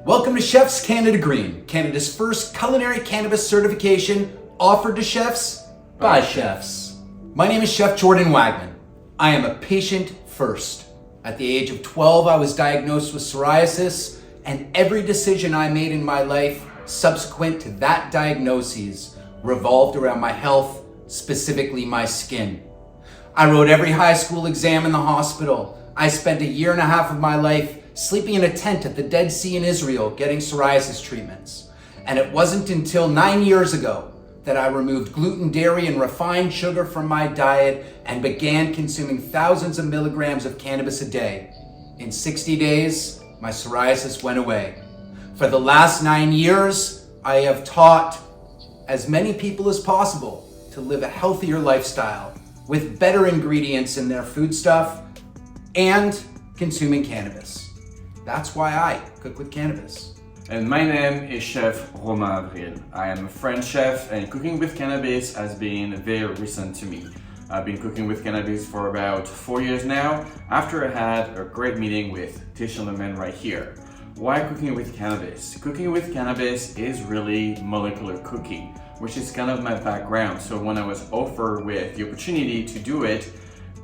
Welcome to Chefs Canada Green, Canada's first culinary cannabis certification offered to chefs by chefs. My name is Chef Jordan Wagman. I am a patient first. At the age of 12, I was diagnosed with psoriasis, and every decision I made in my life subsequent to that diagnosis revolved around my health, specifically my skin. I wrote every high school exam in the hospital. I spent 1.5 years of my life sleeping in a tent at the Dead Sea in Israel getting psoriasis treatments. And it wasn't until 9 years ago that I removed gluten, dairy, and refined sugar from my diet and began consuming thousands of milligrams of cannabis a day. In 60 days, my psoriasis went away. For the last 9 years, I have taught as many people as possible to live a healthier lifestyle with better ingredients in their foodstuff and consuming cannabis. That's why I cook with cannabis. And my name is Chef Romain Avril. I am a French chef, and cooking with cannabis has been very recent to me. I've been cooking with cannabis for about 4 years now, after I had a great meeting with Tish and Romain right here. Why cooking with cannabis? Cooking with cannabis is really molecular cooking, which is kind of my background. So when I was offered with the opportunity to do it,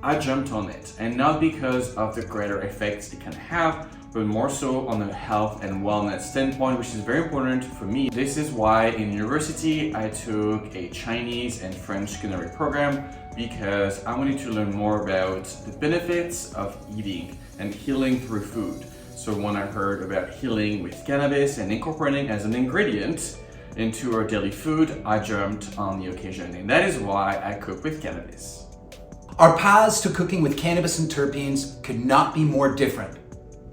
I jumped on it, and not because of the greater effects it can have, but more so on the health and wellness standpoint, which is very important for me. This is why in university I took a Chinese and French culinary program, because I wanted to learn more about the benefits of eating and healing through food. So when I heard about healing with cannabis and incorporating as an ingredient into our daily food, I jumped on the occasion, and that is why I cook with cannabis. Our paths to cooking with cannabis and terpenes could not be more different,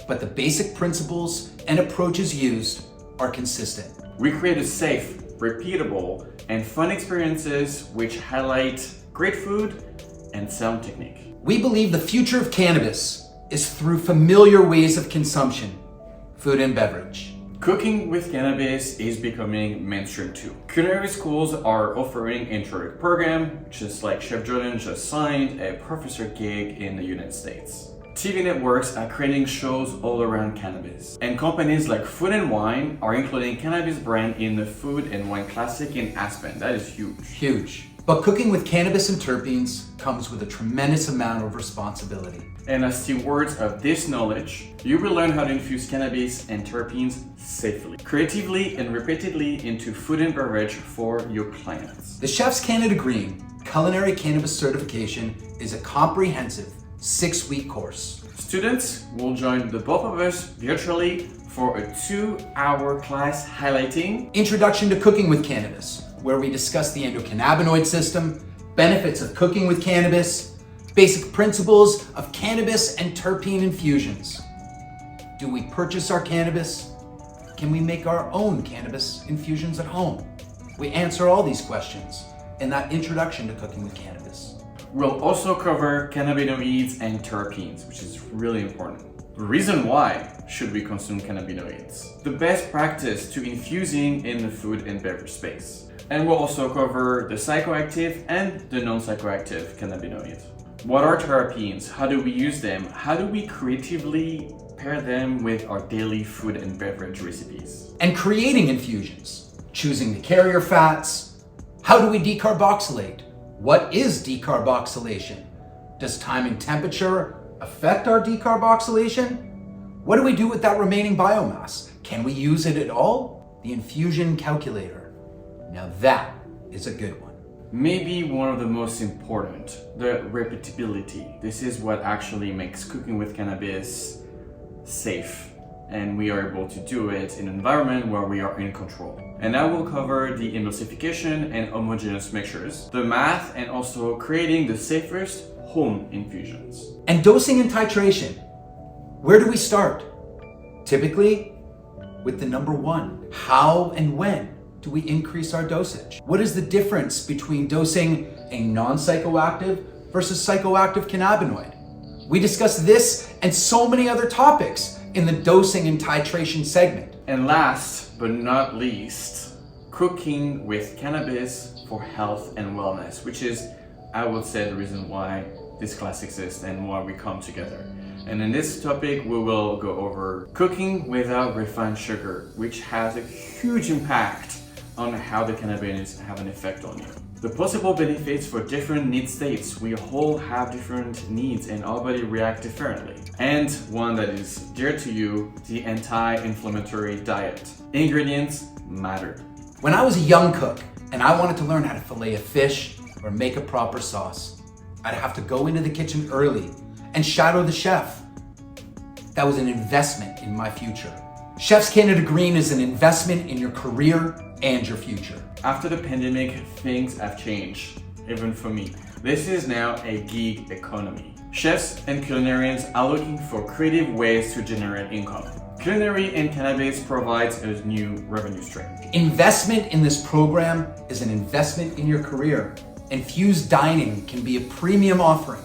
but the basic principles and approaches used are consistent. We create safe, repeatable, and fun experiences which highlight great food and sound technique. We believe the future of cannabis is through familiar ways of consumption, food and beverage. Cooking with cannabis is becoming mainstream too. Culinary schools are offering introductory program, just like Chef Jordan just signed a professor gig in the United States. TV networks are creating shows all around cannabis. And companies like Food and Wine are including cannabis brand in the Food and Wine Classic in Aspen. That is huge. Huge. But cooking with cannabis and terpenes comes with a tremendous amount of responsibility. And as stewards of this knowledge, you will learn how to infuse cannabis and terpenes safely, creatively, and repeatedly into food and beverage for your clients. The Chefs Canada Green Culinary Cannabis Certification is a comprehensive 6-week course. Students will join the both of us virtually for a 2-hour class highlighting Introduction to Cooking with Cannabis, where we discuss the endocannabinoid system, benefits of cooking with cannabis, basic principles of cannabis and terpene infusions. Do we purchase our cannabis? Can we make our own cannabis infusions at home? We answer all these questions in that Introduction to Cooking with Cannabis. We'll also cover cannabinoids and terpenes, which is really important. The reason why should we consume cannabinoids? The best practice to infusing in the food and beverage space. And we'll also cover the psychoactive and the non-psychoactive cannabinoids. What are terpenes? How do we use them? How do we creatively pair them with our daily food and beverage recipes? And creating infusions, choosing the carrier fats. How do we decarboxylate? What is decarboxylation? Does time and temperature affect our decarboxylation? What do we do with that remaining biomass? Can we use it at all? The infusion calculator. Now that is a good one. Maybe one of the most important, the repeatability. This is what actually makes cooking with cannabis safe, and we are able to do it in an environment where we are in control. And I will cover the emulsification and homogeneous mixtures, the math, and also creating the safest home infusions. And dosing and titration. Where do we start? Typically, with the number 1. How and when do we increase our dosage? What is the difference between dosing a non-psychoactive versus psychoactive cannabinoid? We discuss this and so many other topics in the dosing and titration segment. And last but not least, cooking with cannabis for health and wellness, which is, I would say, the reason why this class exists and why we come together. And in this topic, we will go over cooking without refined sugar, which has a huge impact on how the cannabinoids have an effect on you. The possible benefits for different need states. We all have different needs and our body react differently. And one that is dear to you, the anti-inflammatory diet. Ingredients matter. When I was a young cook and I wanted to learn how to fillet a fish or make a proper sauce, I'd have to go into the kitchen early and shadow the chef. That was an investment in my future. Chefs Canada Green is an investment in your career and your future. After the pandemic, things have changed, even for me. This is now a gig economy. Chefs and culinarians are looking for creative ways to generate income. Culinary and Cannabis provides a new revenue stream. Investment in this program is an investment in your career. Infused dining can be a premium offering,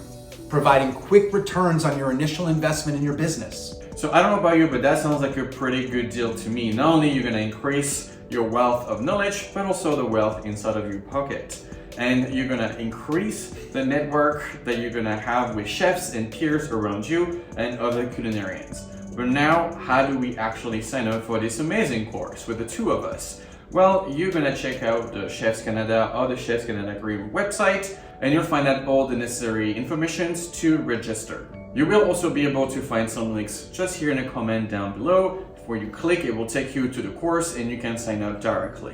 providing quick returns on your initial investment in your business. So I don't know about you, but that sounds like a pretty good deal to me. Not only you're gonna increase your wealth of knowledge, but also the wealth inside of your pocket. And you're gonna increase the network that you're gonna have with chefs and peers around you and other culinarians. But now, how do we actually sign up for this amazing course with the two of us? Well, you're gonna check out the Chefs Canada or the Chefs Canada Green website, and you'll find out all the necessary information to register. You will also be able to find some links just here in a comment down below. Where you click, it will take you to the course and you can sign up directly.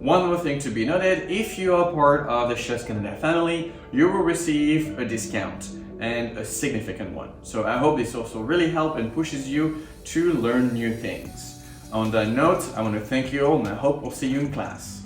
One more thing to be noted, if you are part of the Chefs Canada family, you will receive a discount and a significant one. So I hope this also really helps and pushes you to learn new things. On that note, I want to thank you all and I hope we'll see you in class.